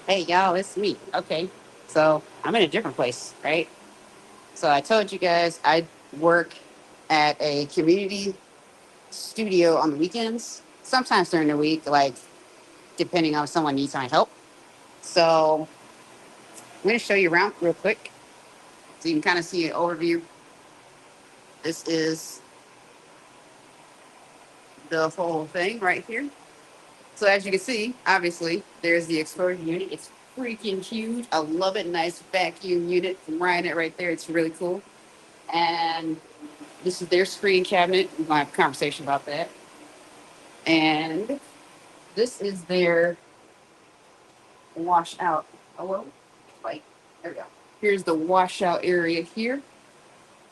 Hey, y'all, it's me. Okay. So I'm in a different place, right? So I told you guys I work at a community studio on the weekends, sometimes during the week, like depending on if someone needs my help. So I'm going to show you around real quick so you can kind of see an overview. This is the whole thing right here. So as you can see, obviously, there's the exposure unit. It's freaking huge. I love it. Nice vacuum unit from Ryan right there. It's really cool. And this is their screen cabinet. We're going to have a conversation about that. And this is their washout. Hello? Like, there we go. Here's the washout area here.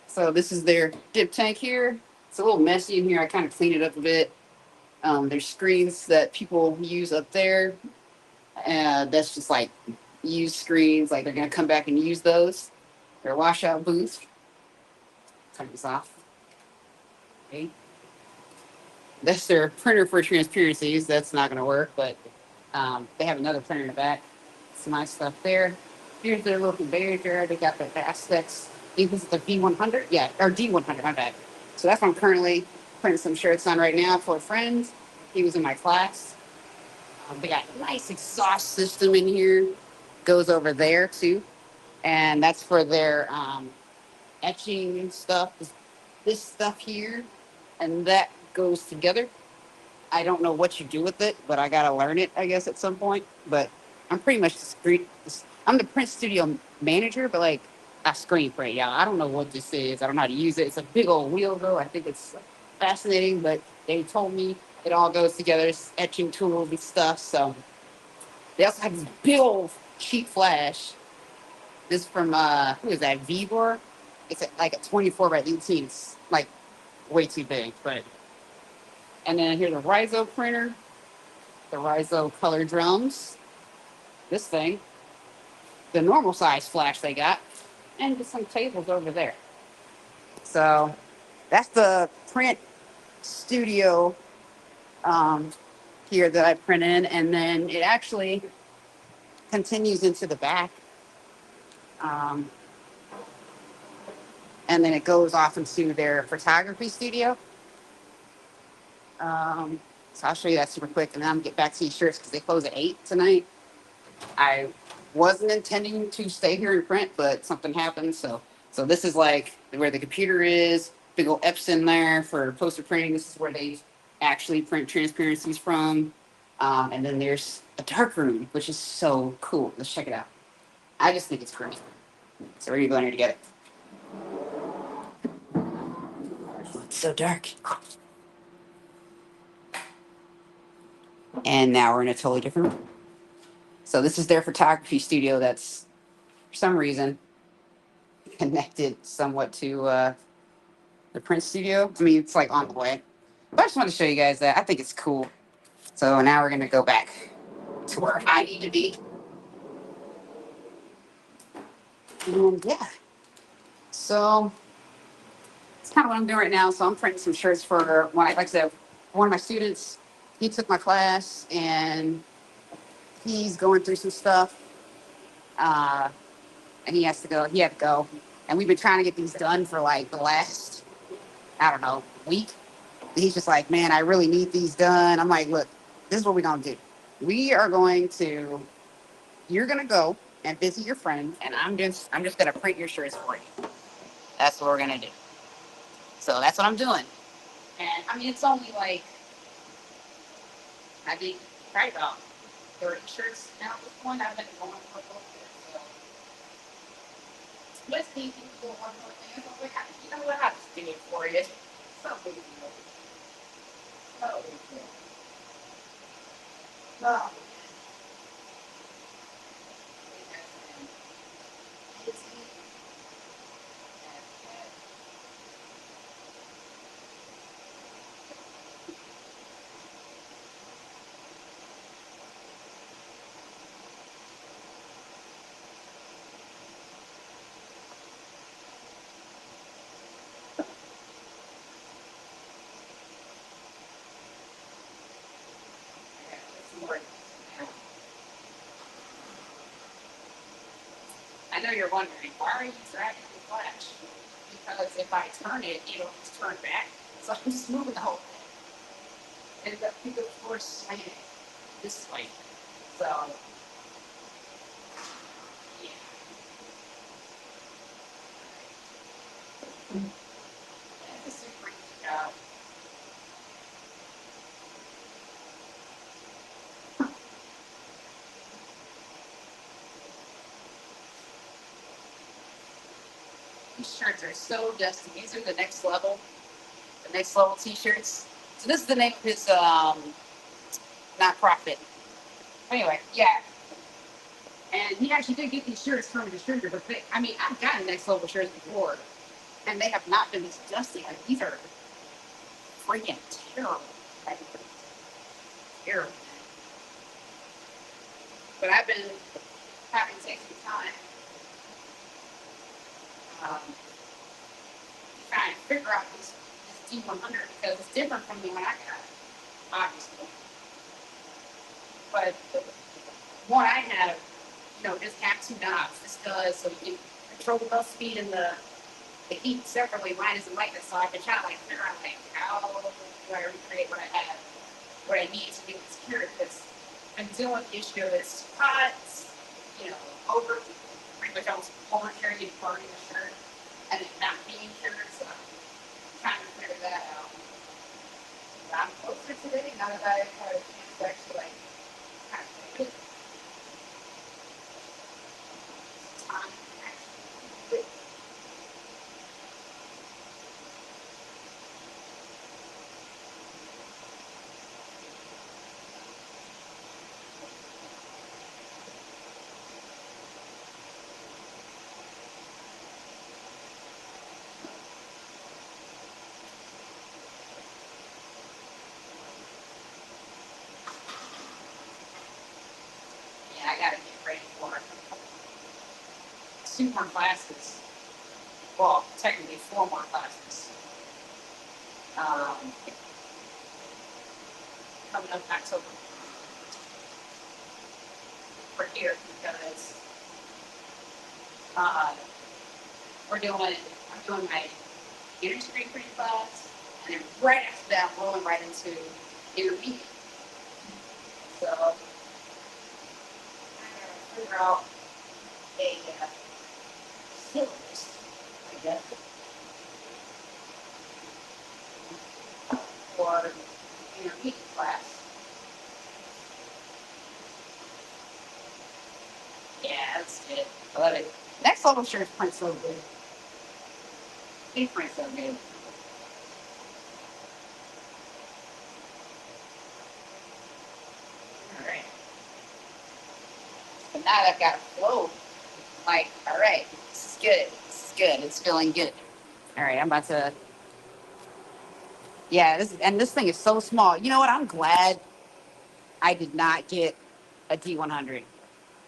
So this is their dip tank here. It's a little messy in here. I kind of cleaned it up a bit. There's screens that people use up there. That's just like used screens. Like they're going to come back and use those. Their washout booth. Turn this off. Okay. That's their printer for transparencies. That's not going to work, but they have another printer in the back. Some nice stuff there. Here's their little conveyor there. They got the Vastex. I think this is the V100. Yeah, or D100. My bad. So that's what I'm currently printing some shirts on right now for a friend. He was in my class. They got a nice exhaust system in here. Goes over there too, and that's for their etching stuff. This stuff here, and that goes together. I don't know what you do with it, but I gotta learn it, I guess, at some point. But I'm pretty much the screen. I'm the print studio manager, but like I screen print, y'all. I don't know what this is. I don't know how to use it. It's a big old wheel, though. I think it's fascinating, but they told me it all goes together. It's etching tools and stuff. So they also have this big old cheap flash. This from who is that? Vibor. It's like a 24 by 18. It's like way too big, but and then here's a Rizo printer, the Rizo color drums, this thing, the normal size flash they got, and just some tables over there. So that's the print studio um, here that I print in, and then it actually continues into the back, um, and then it goes off into their photography studio. So I'll show you that super quick, and then I'm gonna get back to these shirts because they close at 8 tonight. I wasn't intending to stay here and print, but something happened. So this is like where the computer is. Big old Epson there for poster printing. This is where they actually print transparencies from. And then there's a dark room, which is so cool. Let's check it out. I just think it's great. So we're gonna go in here to get it. It's so dark. And now we're in a totally different room. So this is their photography studio. That's for some reason connected somewhat to the print studio. I mean, it's like on the way. But I just wanted to show you guys that. I think it's cool. So now we're gonna go back to where I need to be. And yeah. So it's kind of what I'm doing right now. So I'm printing some shirts for one. Like I said, one of my students. He took my class and he's going through some stuff. Uh, and he has to go. He had to go. And we've been trying to get these done for like the last, I don't know, week. He's just like, man, I really need these done. I'm like, look, this is what we're gonna do. We are going to You're gonna go and visit your friend, and I'm just gonna print your shirts for you. That's what we're gonna do. So that's what I'm doing. And I mean, it's only like I think right about 30 shirts now at this point. I've been going for a little bit. So let's see if you can do one more thing. So we have, you know what? I'll just do it for you. So big deal. So big deal. Oh, it's more. I know you're wondering, why are you dragging the flash? Because if I turn it, it'll just turn back. So I'm just moving the whole thing. And the of course, I this way. So, yeah. That's a super easy job. These shirts are so dusty. These are the next level t-shirts. So this is the name of his nonprofit. Anyway, yeah. And he actually did get these shirts from a distributor, but I mean, I've gotten next level shirts before, and they have not been this dusty. Like, these are freaking terrible. Like, terrible. But I've been having to take some time trying to figure out this D100 because it's different from the one I got, obviously. But the one I have, just have two knobs. This does so you can control the bus speed and the heat separately. Mine isn't like this, so I've been trying to figure out how do I recreate what I have, what I need to get this cured. Because I'm dealing with the issue of it's hot, over pretty much almost pulling carrying and burning the shirt and it not being cured. So I'm trying to figure that out. But I'm closer today now that I've had a chance to actually kind of take it time to actually do it. Yeah, I gotta get ready for two more classes. Well, technically four more classes. Um, coming up October for here because uh, I'm doing my industry pre class, and then right after that, I'm rolling right into intermediate. So I gotta figure out a syllabus, I guess, for intermediate class. Yeah, that's it. I love it. Next level shirts print so good. They print so good. All right. But now that I've got a flow, like, all right, this is good. This is good. It's feeling good. All right, I'm about to. Yeah, this thing is so small. You know what? I'm glad I did not get a D100.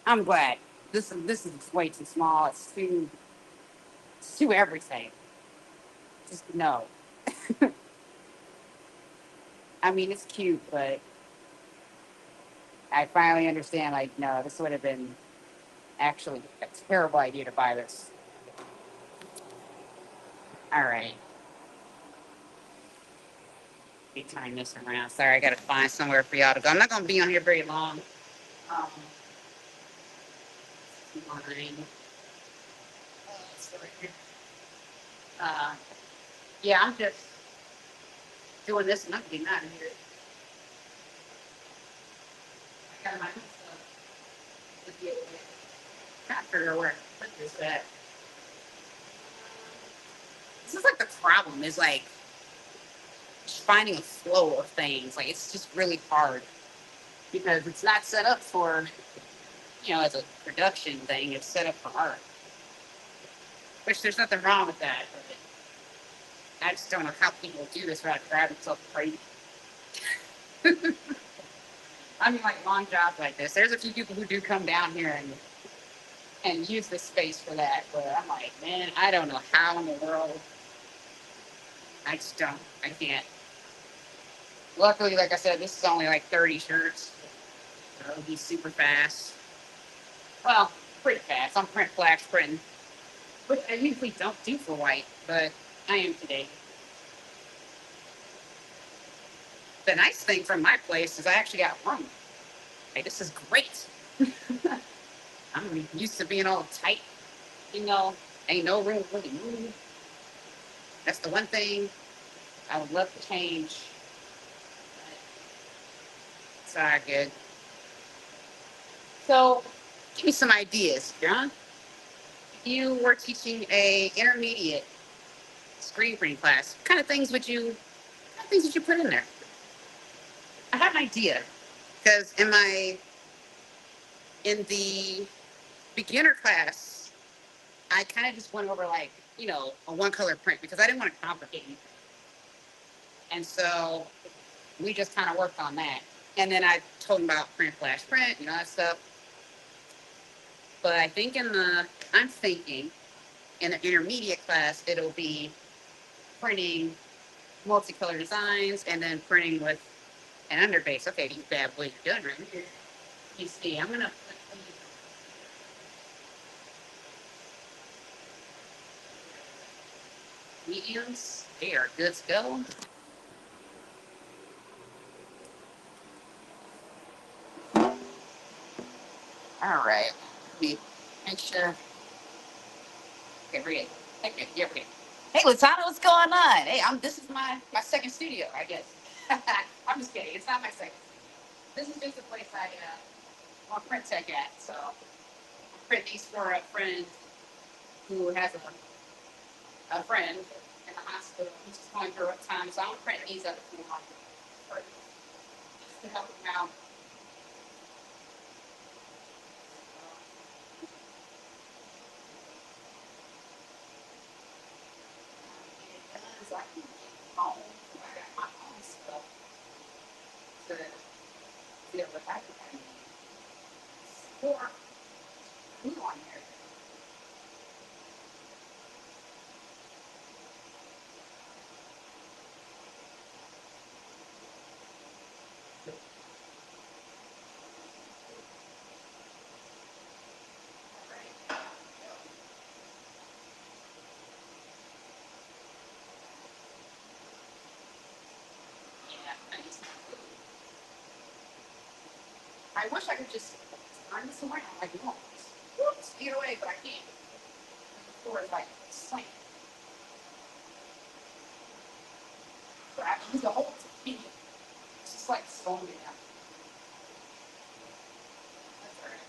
I'm glad. This is way too small. It's too everything. Just no. I mean, it's cute, but I finally understand. Like, no, this would have been actually a terrible idea to buy this. All right, be tying this around. Sorry, I gotta find somewhere for y'all to go. I'm not gonna be on here very long. Um, mine. Right here. Uh, yeah, I'm just doing this and I'm getting out of here. I got my stuff to get with. Trying to figure out where I put this at. This is like the problem is like finding a flow of things. Like it's just really hard because it's not set up for, as a production thing. It's set up for art, which there's nothing wrong with that. But I just don't know how people do this without driving themselves crazy. I mean, like long jobs like this. There's a few people who do come down here and use this space for that. But I'm like, man, I don't know how in the world. I just don't. I can't. Luckily, like I said, this is only like 30 shirts. So it'll be super fast. Well, pretty fast. I'm print flash printing, which I usually don't do for white, but I am today. The nice thing from my place is I actually got room. Hey, this is great. I'm used to being all tight, you know, ain't no room to really move. That's the one thing I would love to change. It's all right, good. So, give me some ideas, John. If you were teaching a intermediate screen printing class, what kind of things would you, what kind of things would you put in there? I have an idea because in the beginner class, I kind of just went over like a one color print because I didn't want to complicate anything, and so we just kind of worked on that. And then I told them about print flash print, that stuff. But I'm thinking in the intermediate class, it'll be printing multicolor designs and then printing with an underbase. Okay, these bad boys are done right here. You see, I'm gonna put these mediums. They are good to go. All right. Let me make sure. Okay, we're good. Okay, yeah, we're good. Hey, Latana, what's going on? Hey, this is my second studio, I guess. I'm just kidding. It's not my second. This is just a place on print tech at. So I print these for a friend who has a friend in the hospital who's just going through a rough time. So I'm printing these up for him just to help him out. So I can get home. I got my own stuff to deal with. I can pour glue on here. Right. Yeah, I wish I could just turn this around like once. Whoops, get away, but I can't. The floor is like slant. So I have to use the whole thing. It's just like slowing me down. That's all right.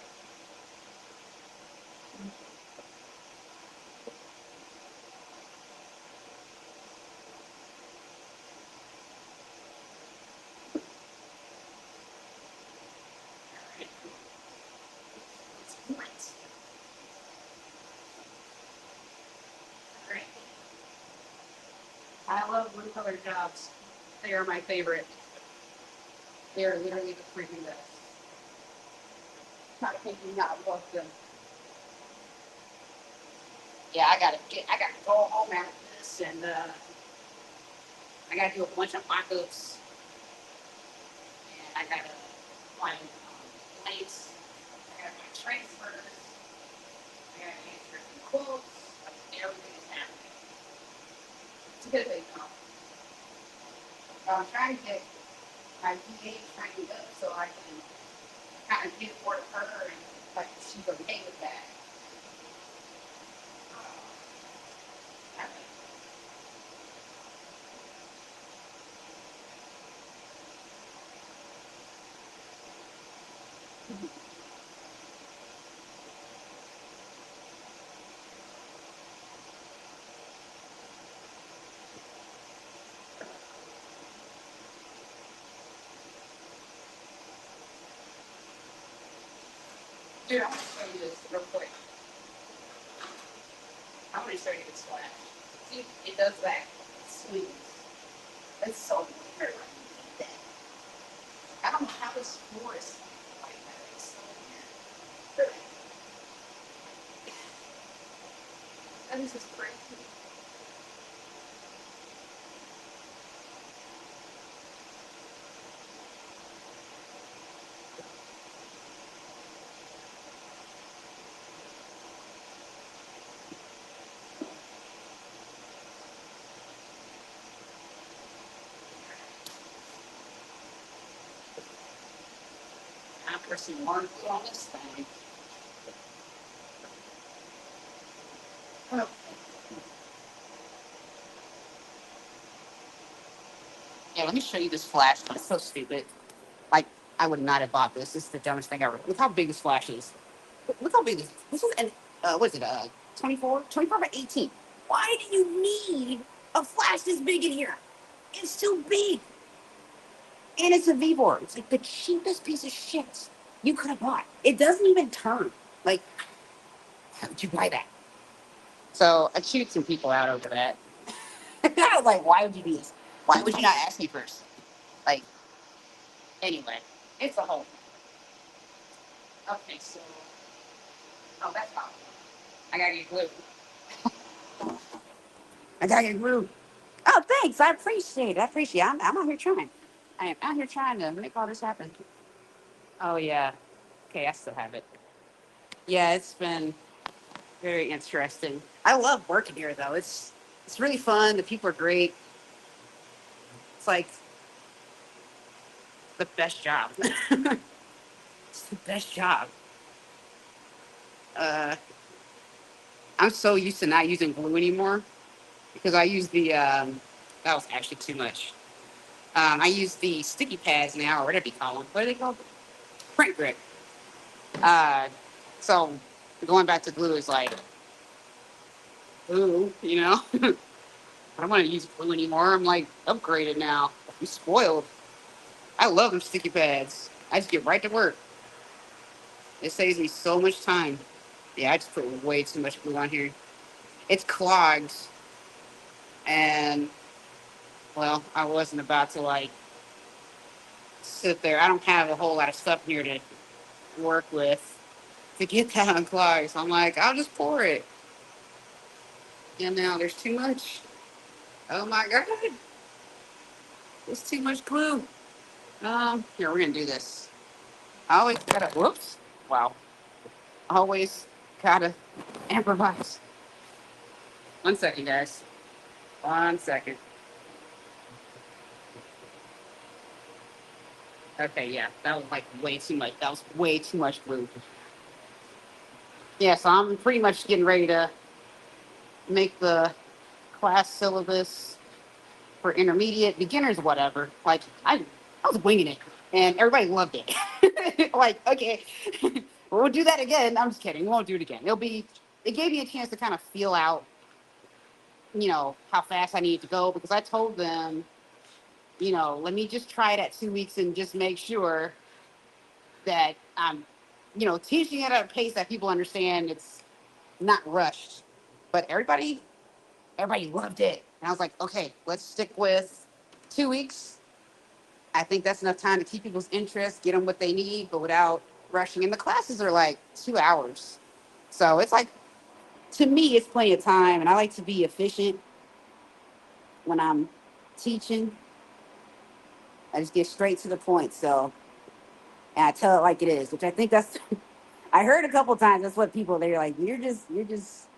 All right. It's great. All right. I love blue color jobs. They are my favorite. They are literally the freaking best. Not thinking not love them. Yeah, I gotta go home after this, and I gotta do a bunch of mock-ups, and I gotta find links. I gotta find transfers. I gotta answer some quotes. Everything is happening. It's a good thing, though. I'm trying to get my VA trained up so I can kind of get word of her and like she's okay with that. Dude, I'm gonna show you this real quick. I'm gonna show you this flash. See, it does that. It swings. It's so weird. I don't know how this floor is like that. It's so weird. That is just crazy. There's some more glue on this thing. Oh. Yeah, let me show you this flash. It's so stupid. Like, I would not have bought this. This is the dumbest thing ever. Look how big this flash is. Look how big this is. An, what is it, 24 by 18. Why do you need a flash this big in here? It's too big. And it's a VBoard. It's like the cheapest piece of shit you could have bought. It doesn't even turn. Like, how would you buy that? So I chewed some people out over that. I was like, why would you do this? Why would you not ask me first? Like, anyway, it's a whole. Okay, so. Oh, that's fine. I gotta get glue. I gotta get glue. Oh, thanks. I appreciate it. I appreciate it. I'm out here trying. I am out here trying to make all this happen. Oh, yeah. Okay, I still have it. Yeah, it's been very interesting. I love working here, though. It's really fun. The people are great. It's like the best job. It's the best job. Uh, I'm so used to not using glue anymore because I use the, that was actually too much. I use the sticky pads now, or whatever you call them. What are they called? Print grip. Uh, so going back to glue is like, ooh, you know, I don't want to use glue anymore. I'm like upgraded now. I'm spoiled. I love them sticky pads. I just get right to work. It saves me so much time. Yeah, I just put way too much glue on here. It's clogged, and well, I wasn't about to like sit there. I don't have a whole lot of stuff here to work with to get that unclogged. So I'm like, I'll just pour it. And now there's too much. Oh my god, there's too much glue. Here we're gonna do this. I always gotta. Whoops. Wow. Always gotta improvise. 1 second, guys. 1 second. Okay, yeah, that was like way too much. That was way too much glue. Yeah, so I'm pretty much getting ready to make the class syllabus for intermediate beginners, whatever. Like I was winging it, and everybody loved it. Like, okay, we'll do that again. I'm just kidding. We won't do it again. It'll be. It gave me a chance to kind of feel out, how fast I need to go because I told them, let me just try it at 2 weeks and just make sure that I'm, teaching it at a pace that people understand. It's not rushed, but everybody loved it. And I was like, okay, let's stick with 2 weeks. I think that's enough time to keep people's interest, get them what they need, but without rushing. And the classes are like 2 hours. So it's like, to me, it's plenty of time. And I like to be efficient when I'm teaching. I just get straight to the point. So, and I tell it like it is, which I think that's, I heard a couple times, that's what people, they're like, you're just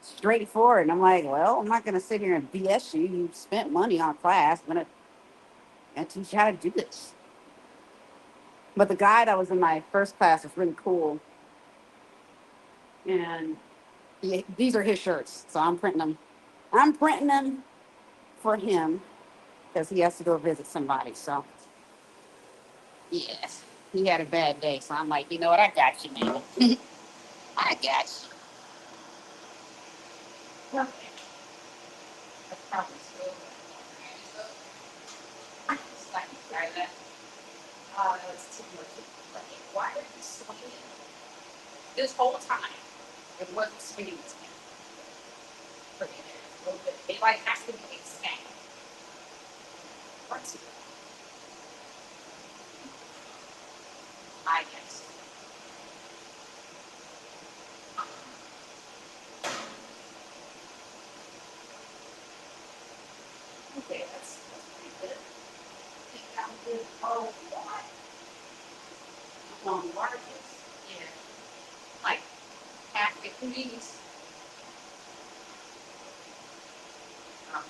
straightforward. And I'm like, well, I'm not going to sit here and BS you. You spent money on class. I'm going to teach you how to do this. But the guy that was in my first class was really cool. And these are his shirts. So I'm printing them. I'm printing them for him because he has to go visit somebody. So, yes, he had a bad day. So I'm like, you know what? I got you, man. I got you. Okay. That's probably still. It's like, try that. Oh, no, it's too much. Like, why are you swinging? This whole time, it wasn't swinging its hand. Pretty there. A little bit. It like has to be exact. Right. I guess. Okay, that's pretty good. I think that would oh what? On largest. Yeah. Like half the please. Um,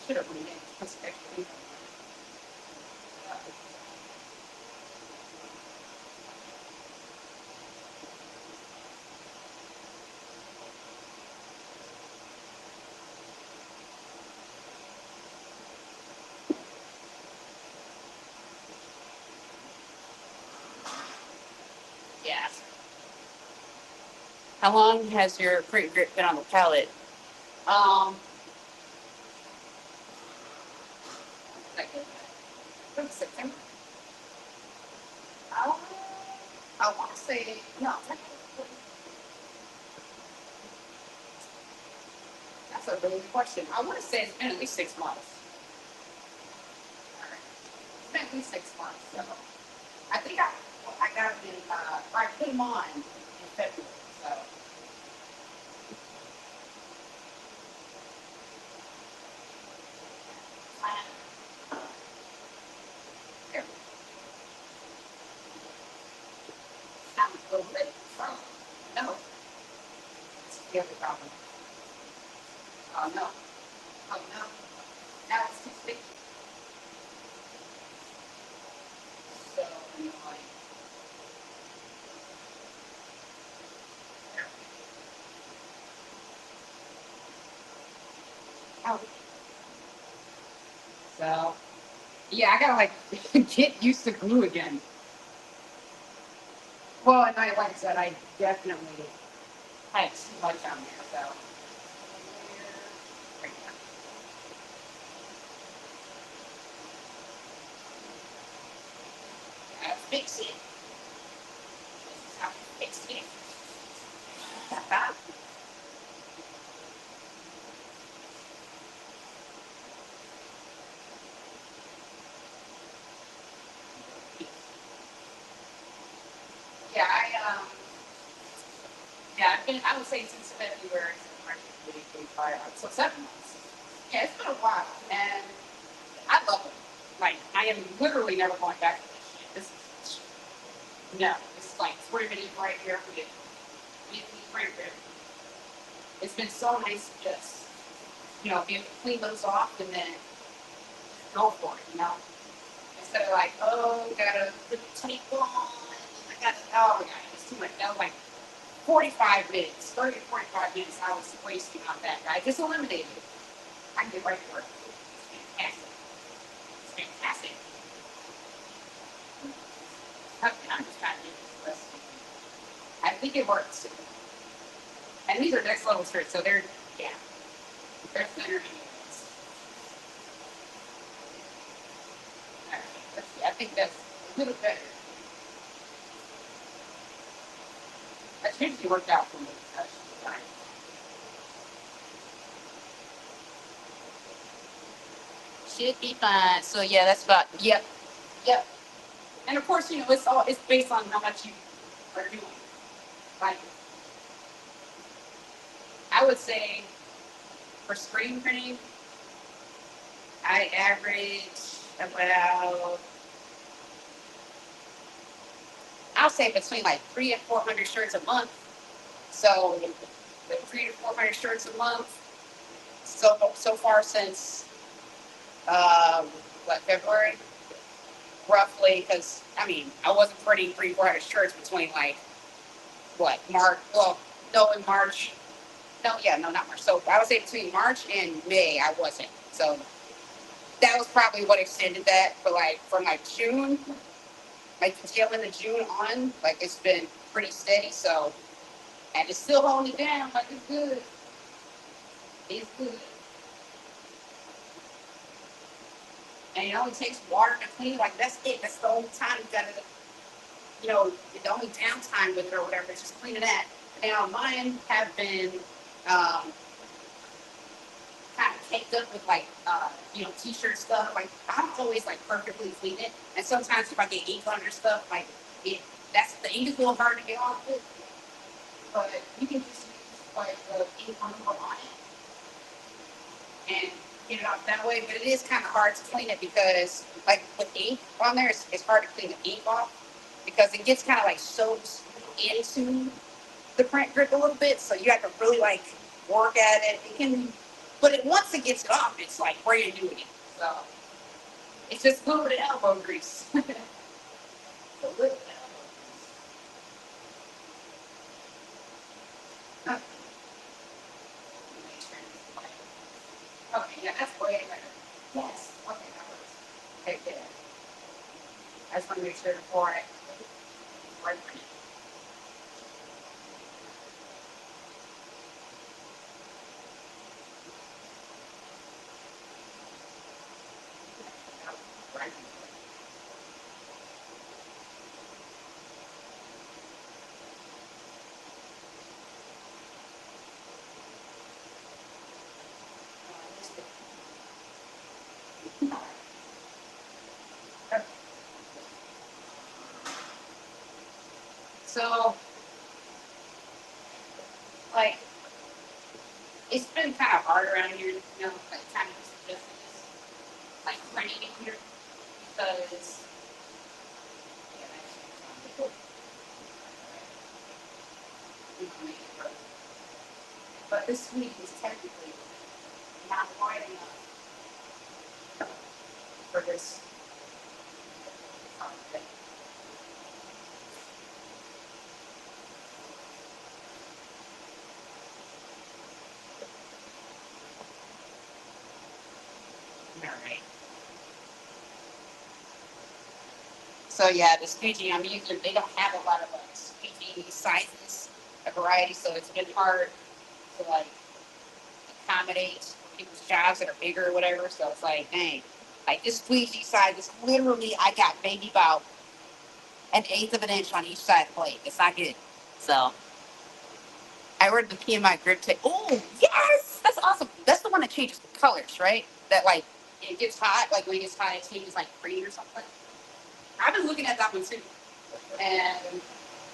should have renamed it. Put some extra ink on it. Yeah. How long has your print grip been on the palette? Um, like September. I, I want to say no. That's a really good question. I want to say it's been at least 6 months. All right. It's been at least 6 months. So I think I got them in. I put them on in February. So there. I'm a little bit from. No, it's the other problem. Oh no. Oh no. Now it's too sticky. So annoying. Oh. So yeah, I gotta like get used to glue again. Well, and like I said, I definitely had too much on there. So right now, fix it. This is how we fix it. Yeah, yeah, I've been. I would say since February, March, 2025, so 7 months. Yeah, it's been a while, and I love it. Like I am literally never going back to this shit. This is no. This is like 3 minutes right here for me right there. It's been so nice to just be able to clean those off and then go for it. Instead of like, oh, gotta put the tape on. I gotta, oh my god, it's too much. That was like 45 minutes, 30 to 45 minutes I was wasting on that. I just eliminated it. I can get right to work. It's fantastic. It's fantastic. Okay, I'm just trying to get this list. I think it works. And these are next level shirts, so yeah, they're thinner. All right, let's see. I think that's a little better. That usually worked out for me. That's fine. Should be fine. So yeah, that's about yep, yep. And of course, it's based on how much you are doing. Like I would say for screen printing, I average about I'll say between like 300 and 400 shirts a month. So the 300 to 400 shirts a month. So far since um, what February, roughly. Because I mean, I wasn't printing 300 to 400 shirts between like what March. Well, no, in March. No, yeah, no, not March. So I would say between March and May, I wasn't. So that was probably what extended that. But like from like June, like the tail end of June on, like it's been pretty steady. So and it's still holding it down. Like it's good. It's good. And it only takes water to clean it. Like that's it. That's the only time you gotta, the only downtime with it or whatever is just cleaning that. Now mine have been um, kind of caked up with like t-shirt stuff. Like I don't always like perfectly clean it, and sometimes if I get ink under stuff, like it that's the ink is a little hard to get off it. But you can just use like the ink remover on it and get it off that way. But it is kind of hard to clean it because like with ink on there, it's hard to clean the ink off because it gets kind of like soaked into the print grip a little bit. So you have to really like work at it. It can. But once it gets it off, it's like brand new again. So it's just a little bit of elbow grease. A little bit of elbow grease. Okay, yeah, that's way better. Yes. Okay, that works. Okay, good. I just want to make sure before I right. Right. So, like, it's been kind of hard around here, like, kind of just like running in here because, yeah, but this week is technically not wide enough for this. All right. So yeah, the squeegee I'm using, they don't have a lot of squeegee sizes, a variety, so it's been hard to like accommodate people's jobs that are bigger or whatever. So it's like, dang, like this squeegee size is literally I got maybe about an eighth of an inch on each side of the plate. It's not good. So I ordered the PMI grip tape. Oh yes, that's awesome. That's the one that changes the colors, right? That like it gets hot, like when it gets hot, it changes like green or something. I've been looking at that one too, and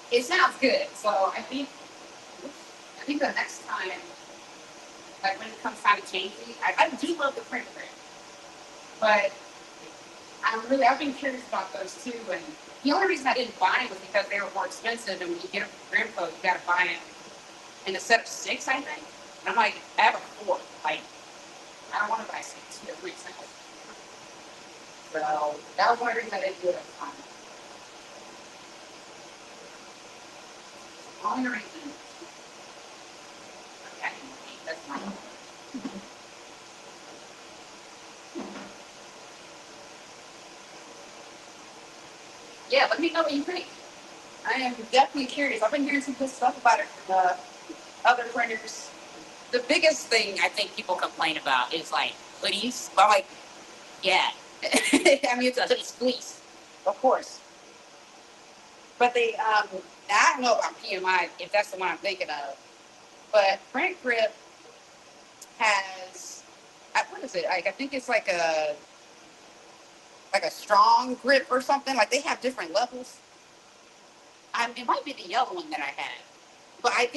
it sounds good. So I think the next time, like when it comes time to change it, I do love the print print, but I've been curious about those too. And the only reason I didn't buy them was because they were more expensive. And when you get them from Grimco, you got to buy them in a set of six, I think. And I'm like, I have a four. Like, I don't want to buy six. It doesn't make sense. So that was one reason I didn't do it at the time. Only reason. Okay, that's my. Yeah, let me know what you think. I am definitely curious. I've been hearing some good stuff about it from other printers. The biggest thing I think people complain about is like hoodies. I'm like, yeah. I mean, it's fleece, of course. But I don't know about PMI if that's the one I'm thinking of. But Print Grip has, what is it? Like I think it's like a strong grip or something. Like they have different levels. It might be the yellow one that I had. But I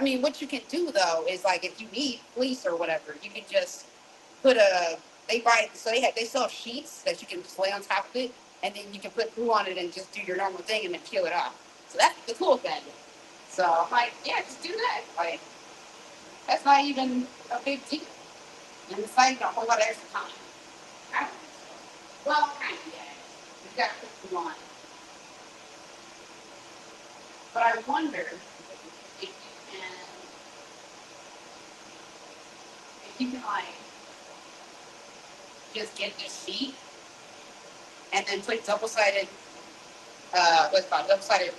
mean, what you can do though is like if you need fleece or whatever, you can just put they sell sheets that you can just lay on top of it, and then you can put glue on it and just do your normal thing and then peel it off. So that's the cool thing. So I'm like, yeah, just do that. Like that's not even a big deal, and it's not even a whole lot of extra time. I don't think so. Well, kind of, yeah. You got to put glue on. But I wonder if you can like just get this sheet and then put double-sided what's it called double-sided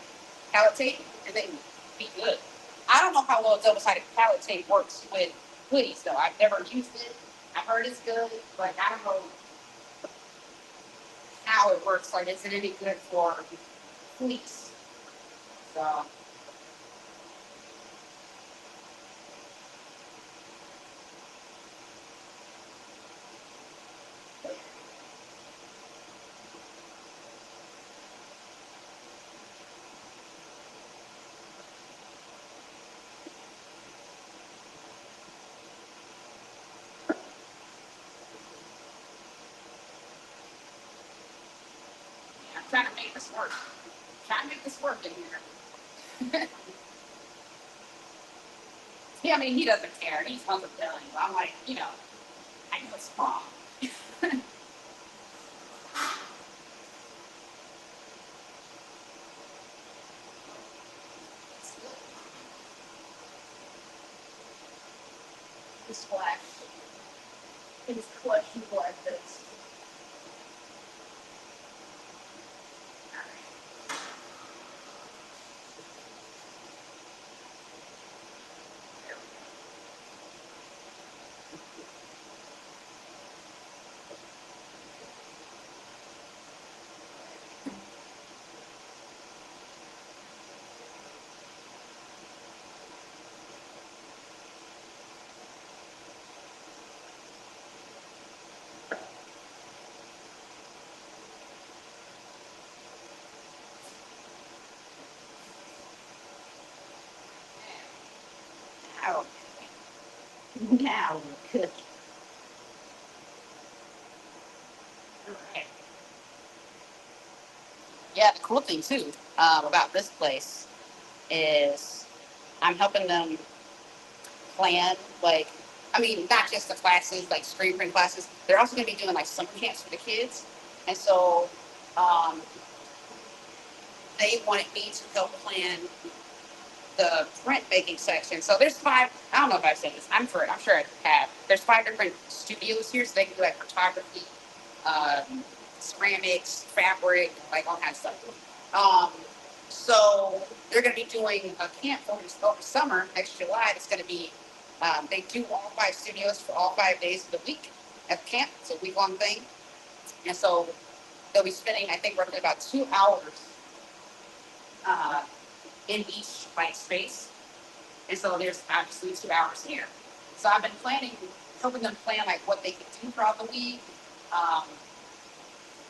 palette tape, and then be good. I don't know how well double-sided palette tape works with hoodies though. I've never used it. I've heard it's good, but I don't know how it works. Like, is it any good for fleece? So yeah, I'm trying to make this work. Trying to make this work in here. Yeah, I mean, he doesn't care. He's hung up done. I'm like, I know it's wrong. The splash is questionable at this. Now, now we're cooking. Okay. Yeah, the cool thing too about this place is I'm helping them plan, like, I mean, not just the classes, like screen print classes. They're also going to be doing like summer camps for the kids. And so um, they wanted me to help plan the print making section. So there's five, I don't know if I've said this, I'm sure I have. There's five different studios here, so they can do like photography, um, ceramics, fabric, like all kinds of stuff. So they're going to be doing a camp over summer next July. It's going to be, they do all five studios for all 5 days of the week at the camp. It's a week long thing. And so they'll be spending, I think, roughly about 2 hours uh, in each like space. And so there's obviously 2 hours here. So I've been planning, helping them plan like what they can do throughout the week um,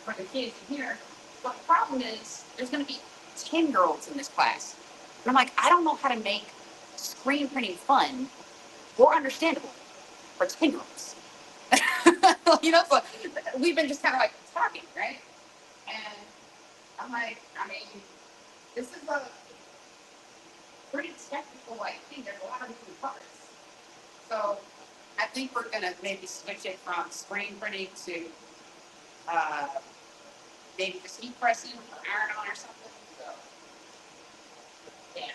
for the kids in here. But the problem is there's going to be 10-year-olds in this class. And I'm like, I don't know how to make screen printing fun or understandable for 10-year-olds. So we've been just kind of like talking, right? And I'm like, I mean, this is a pretty technical like thing. There's a lot of different parts. So I think we're gonna maybe switch it from screen printing to uh, maybe just heat pressing or iron on or something. So yeah,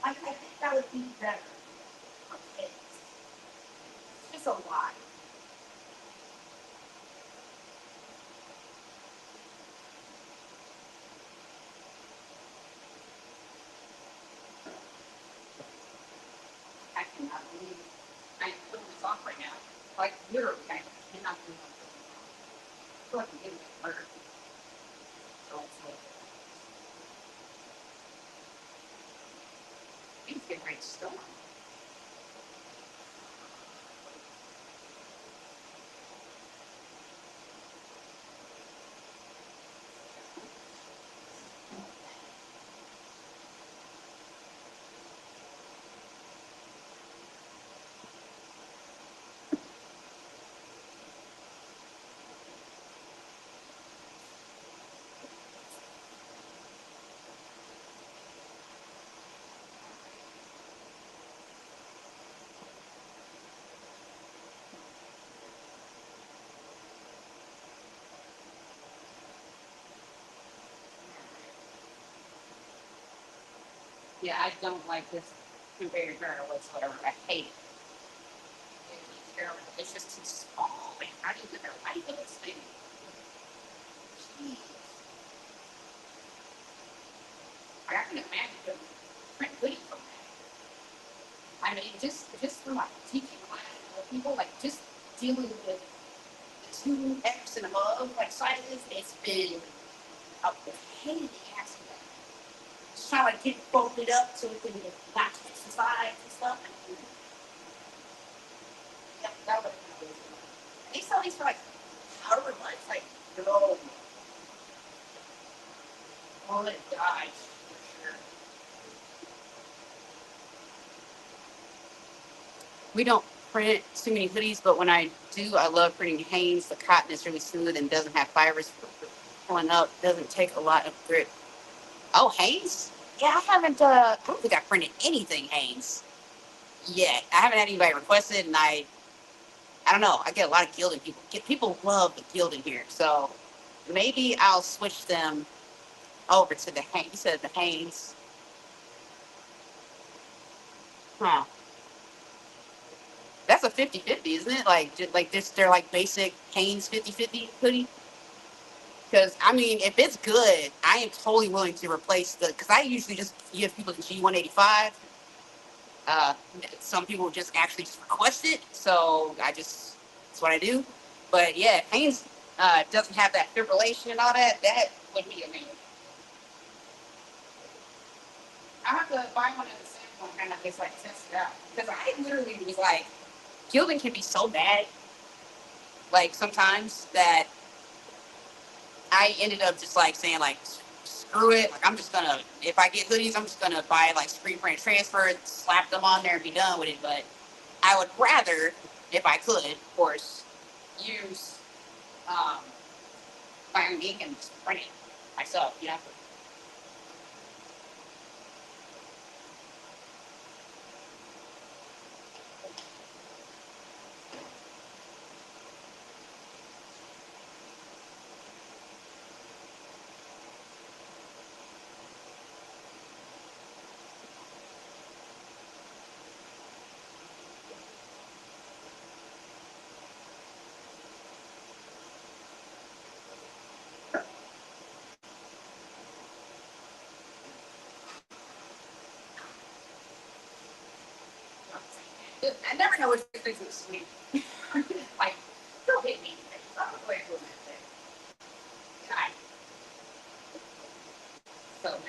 I think that would be better for kids. It's just a lot. I cannot believe I'm putting this off right now. Like literally, I cannot believe I'm putting this off. I feel like I'm getting murdered. So it's like, things get right still. Yeah, I don't like this conveyor belt whatsoever. I hate it. It's terrible. It's just too small. Like, how do you get there? Why do you get this thing? Jeez. Like, I can imagine the print hoodie from that. I mean, just for like teaching classes or people, like just dealing with the 2X and above, like sizes, it's been a pain in the ass for that. Just trying to like, get it folded up so it can not touch the sides and stuff. And, yeah, that would have been amazing. They sell these for like however much, like, no, all it dies for sure. We don't print too many hoodies, but when I do, I love printing Hanes. The cotton is really smooth and doesn't have fibers pulling up. Doesn't take a lot of grit. Oh, Hanes? Yeah, I haven't. I don't think I printed anything Hanes yet. I haven't had anybody request it, and I don't know. I get a lot of Gildan people. People love the Gildan here, so maybe I'll switch them over to the Hanes. You said the Hanes, huh? That's a 50-50, isn't it? Like, just like this, they're like basic Hanes 50-50 hoodie. Because I mean, if it's good, I am totally willing to replace the. Because I usually just give people the G185. Uh, some people just actually just request it, so that's what I do. But yeah, if Hanes doesn't have that fibrillation and all that, that would be amazing. I have to buy one of the sample and kind of just like test it out because I literally was like, Gildan can be so bad, like sometimes that I ended up just like saying like, screw it. Like I'm just gonna, if I get hoodies, I'm just gonna buy like screen print transfer, slap them on there, and be done with it. But I would rather, if I could, of course, use um, my own ink and just print it myself. You know. I never know which things are sweet. Like, don't hit me. I'm going to God, so bad.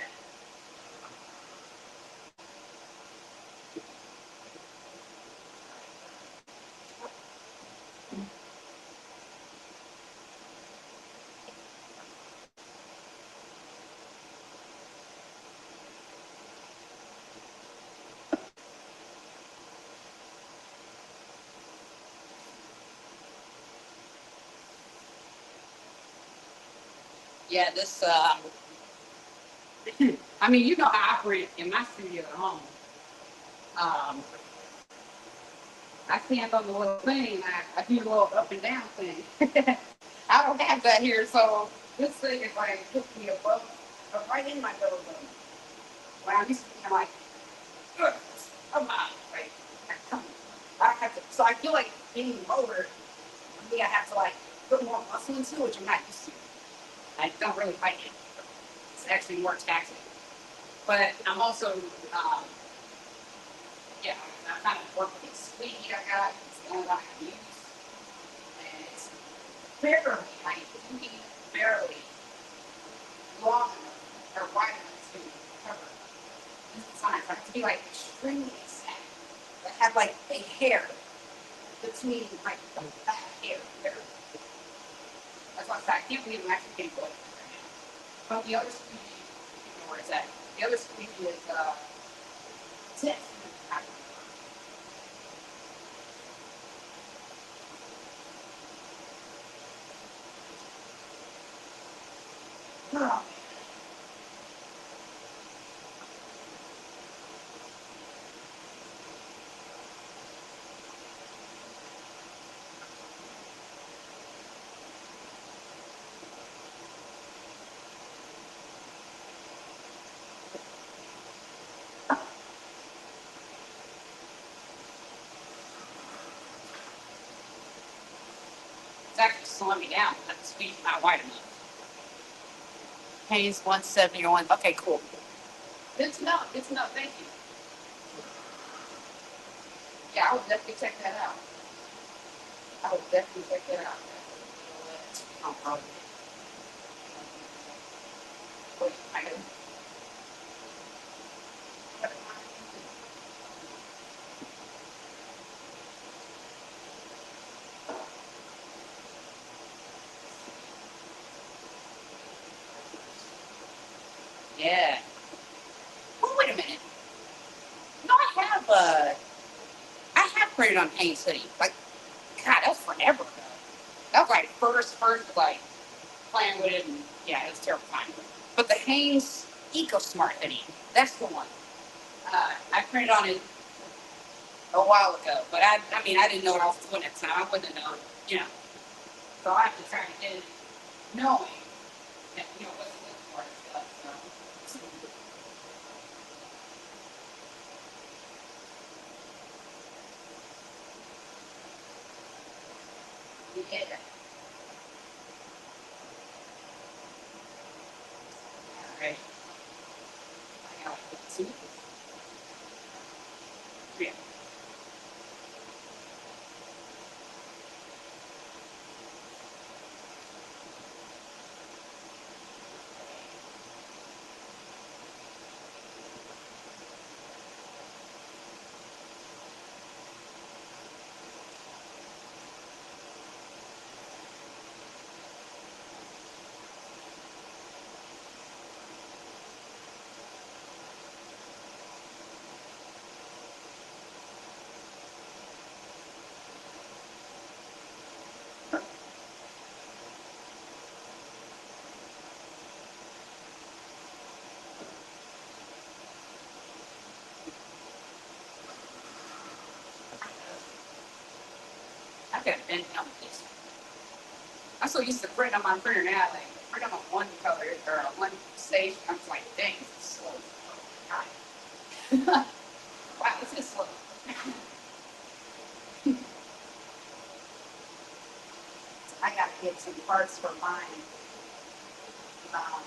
Yeah, this. I mean, you know how I operate in my studio at home. Um, I stand on the little thing and I do the little up and down thing. I don't have that here, so this thing is like puts me above, right in my belly button. When I'm used to being like, ugh, come on, like, I have to. So I feel like getting lower. For me, I have to like put more muscle into it, which I'm not used to. I don't really like it. It's actually more taxing. But I'm also, yeah, I'm kind of working with this squeegee I got. It's the only one I can use. And it's barely, like, barely long enough or wide enough to cover this design. So I have to be like extremely exact. I have like a hair between like the back hair. There. That's why I said I can't believe I'm actually getting good right now. But the other squeegee, you know where it's at. The other squeegee is 10. Oh, it's actually slowing me down. That squeegee's not wide enough. Hayes 170 or one. Okay, cool. Good to know. Good to know. Thank you. Yeah, I would definitely check that out. I would definitely check that out. Oh, probably. Wait, I gotta. Yeah. Oh, wait a minute. No, I have printed on Hanes hoodie. Like, God, that was forever ago. That was like first, like playing with it, and yeah, it was terrible time. But the Hanes, EcoSmart hoodie. That's the one. I printed on it a while ago, but I mean, I didn't know what I was doing at the time. I wouldn't have known, you know. So I have to try to get it knowing that, what's good for and stuff. So, yeah. All right. I got like two. Yeah. I got a bend on this. I'm so used to print on my printer now, like print on one color or one stage. I'm just like, dang, this is slow. God. Wow, this is slow. I gotta get some parts for mine. Um,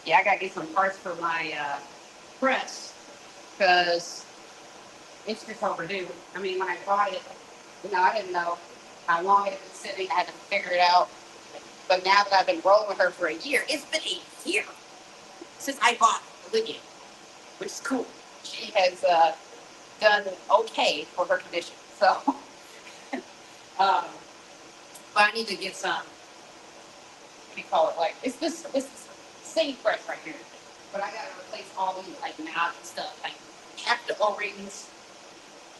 yeah, I gotta get some parts for my press because it's just overdue. I mean, when I bought it, I didn't know how long it had been sitting. I had to figure it out. But now that I've been rolling with her for a year, it's been a year since I bought Olivia, which is cool. She has done okay for her condition. So, um, but I need to get some. What do you call it? Like it's the same press right here, but I gotta replace all the like knobs and stuff. Like half the O rings,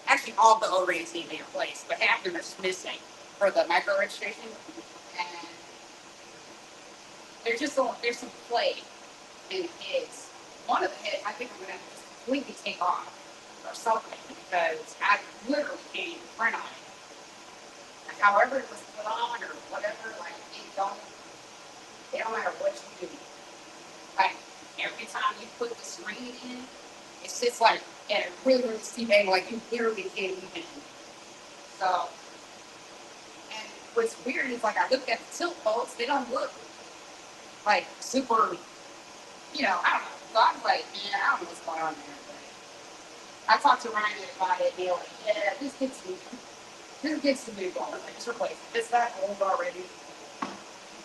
actually all the O rings need to be replaced, but half of them are missing for the micro registration, and there's some play in the heads. One of the heads I think I'm gonna have to just completely take off or something because I literally can't even print on it. Like, however it was put on or whatever, like it don't matter what you do. Like every time you put the screen in, it sits like at a really, really steep angle, like you literally can't even. So, and what's weird is like I look at the tilt bolts, they don't look like super, I don't know. So I was like, man, I don't know what's going on there. But I talked to Ryan about it, and they were like, yeah, this gets to move on. Like, just replace it. It's that old already.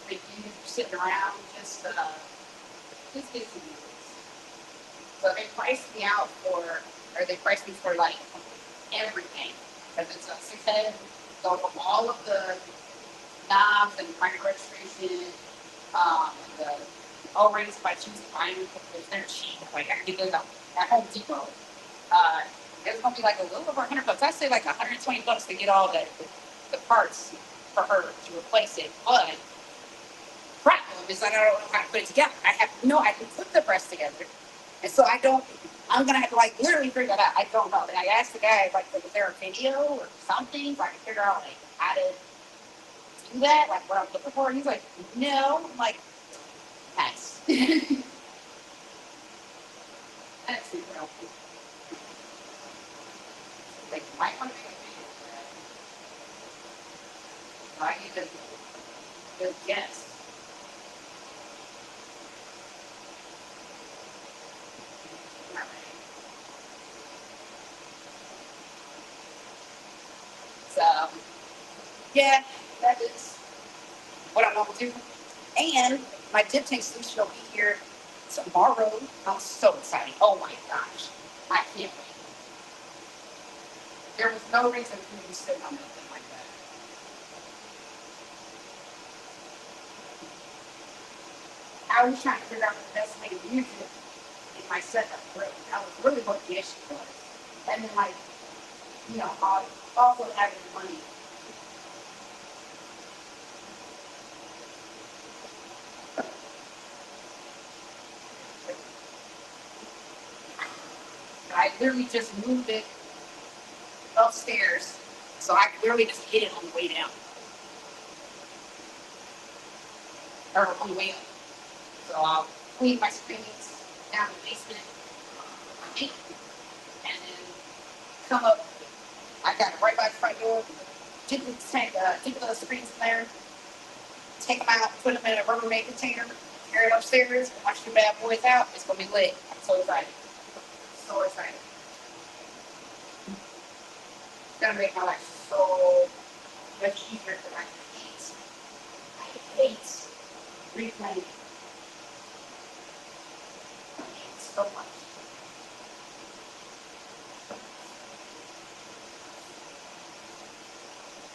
Like, you sitting around, just get to move it. So they priced me out or they priced me for like everything. Because it's a six head, so all of the knobs and micro registration, the O-rings if I choose to buy them because they're cheap. Like I can get those at Home Depot. Uh, it's gonna be like a little over $100. I say like $120 to get all the parts for her to replace it. But problem is I don't know how to put it together. I can put the breast together. And so I don't, I'm going to have to like literally figure that out. I don't know. And I asked the guy, like, is there a video or something so I can figure out like how to do that? Like what I'm looking for. And he's like, no. I'm like, nice. That's super helpful. Like, you might want to make a video for that. I need to just guess. All right. So, yeah, that is what I'm going to do. And my dip tank solution will be here tomorrow. I'm so excited. Oh my gosh. I can't wait. There was no reason for me to sit on anything like that. I was trying to figure out the best way to use it in my setup. Really, that was really what the issue was. And then like, also having money. I literally just moved it upstairs, so I could literally just hit it on the way down or on the way up. So I'll clean my screens down in the basement, and then come up. I got it right by the front door. Dip the screens in there, take them out, put them in a Rubbermaid container, carry it upstairs. Watch the bad boys out. It's gonna be lit. I'm so excited. So excited. It's gonna make my life so much easier than I hate replaying so much.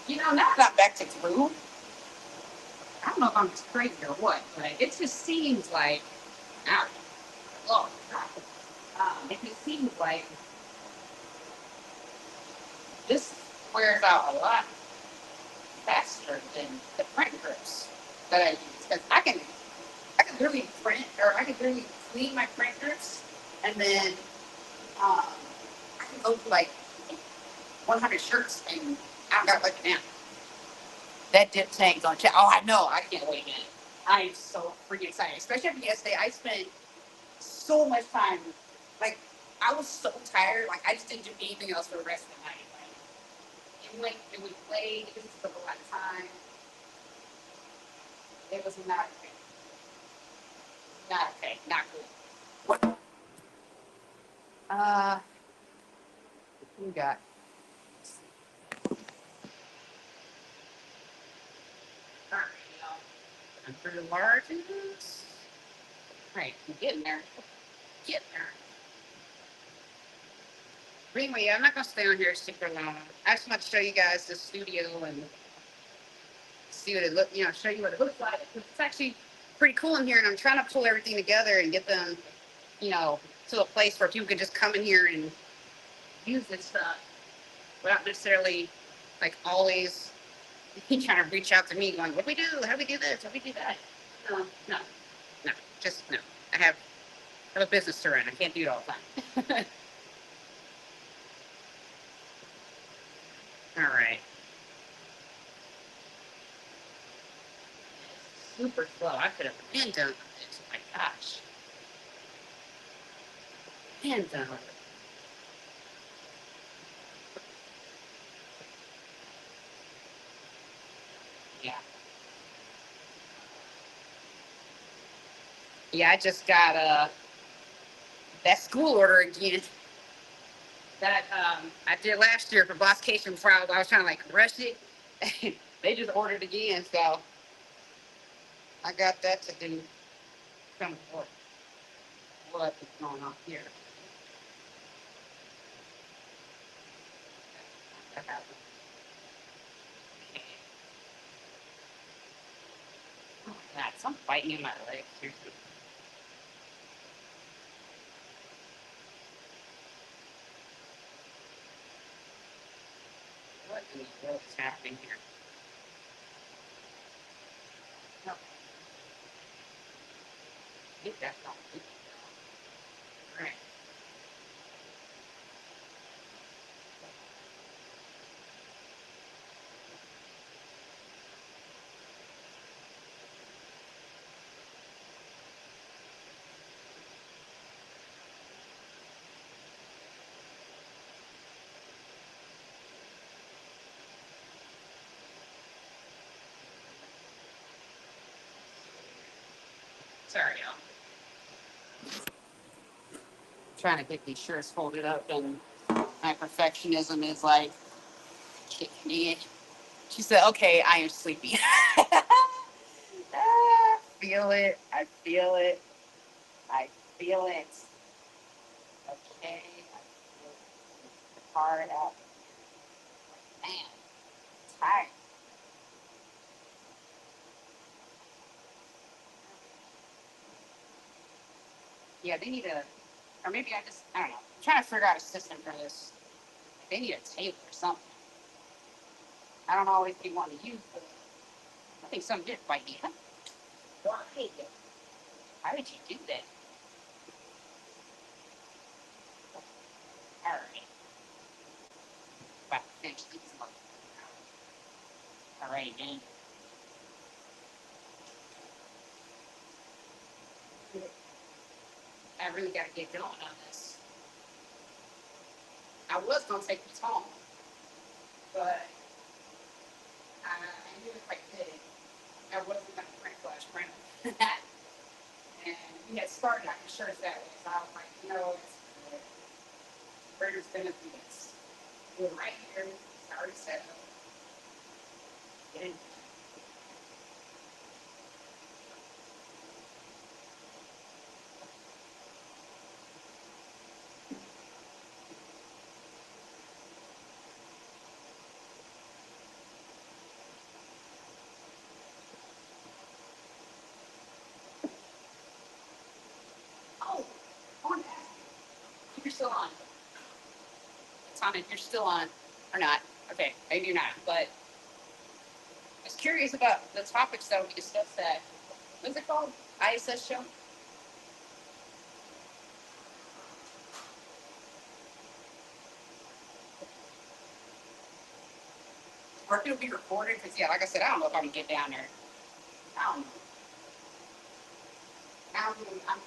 Now that I'm back to glue, I don't know if I'm just crazy or what, but it just seems like, ow, oh, God. It just seems like this wears out a lot faster than the print grips that I use. Because I can really print, or I can really clean my print grips, and then I can go through like 100 shirts, and I don't got to like it down. That dip tank's on check. Oh, I know. I can't wait, man. I'm so freaking excited, especially after yesterday. I spent so much time. Like, I was so tired. Like, I just didn't do anything else for the rest of the night. It would play. It just took a lot of time. It was not okay. Not okay. Not good. What? Uh, we got. All right, y'all. For the larges. All right, I'm getting there. Getting there. But anyway, I'm not gonna stay on here super long. I just want to show you guys the studio and see what it look. Show you what it looks like. It's actually pretty cool in here, and I'm trying to pull everything together and get them, to a place where people can just come in here and use this stuff without necessarily, like, always trying to reach out to me, going, "What do we do? How do we do this? How do we do that?" No, no, no, just no. I have a business to run. I can't do it all the time. All right. Super slow. I could have been done with this. Oh my gosh. Been done with it. Yeah. Yeah, I just got that school order again that I did last year for Bosscation before I was trying to like rush it. They just ordered again, so I got that to do. Some what is going on here? That happened. Okay. Oh my God, some biting in my leg. Seriously. What in the world is happening here? No, get that gone. All right. Sorry, y'all. Trying to get these shirts folded up, and my perfectionism is like kicking in. She said, "Okay, I am sleepy." I feel it. I feel it. I feel it. Okay. I feel it. Hard out. Man, tired. Yeah, they need a, or maybe I don't know. I'm trying to figure out a system for this. They need a table or something. I don't always be wanting to use, but I think some did bite me. Why? Why would you do that? All right. Wow, thanks. All right, man. I really got to get going on this. I was going to take this home, but I knew if I did, I wasn't going to print flash print. And we had started, I can sure that way. So I was like, it's Printer's going to do this. We're right here. It's already set up. Get in. Oh, I want to ask you if you're still on. Tana, you're still on or not. Okay, maybe you're not. But I was curious about the topics that we discussed at, what's it called? ISS show? Or it'll be recorded because, yeah, like I said, I don't know if I can get down there. I don't know. I'm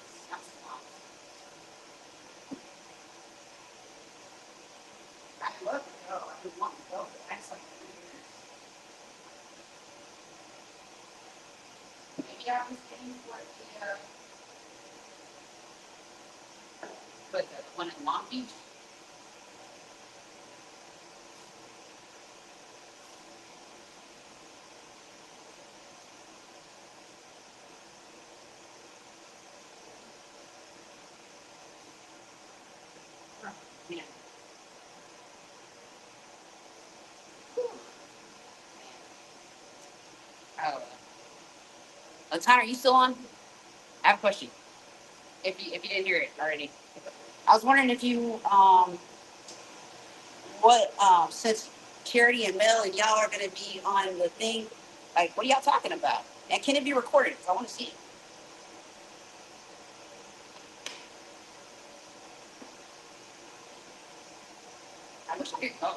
I love to go. I would want to go, but that's like 3 years. Maybe I was getting for the one in Long Beach. Yeah. Oh, Tyler, are you still on? I have a question. If you didn't hear it already, I was wondering if you what since Charity and Mel and y'all are going to be on the thing, like what are y'all talking about? And can it be recorded? 'Cause I want to see it. I wish I could go.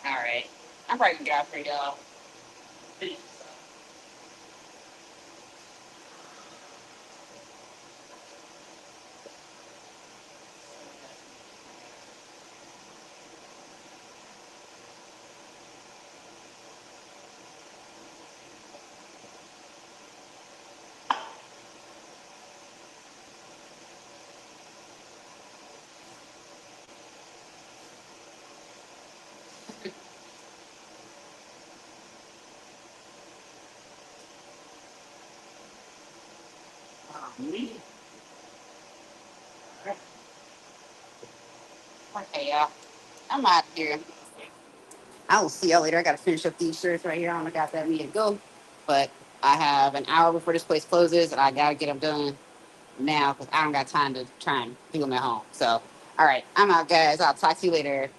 All right, I'm writing down for y'all. Okay, y'all. I'm out here. I will see y'all later. I gotta finish up these shirts right here. I don't got that many to go, but I have an hour before this place closes, and I gotta get them done now because I don't got time to try and do them at home. So, all right, I'm out, guys. I'll talk to you later.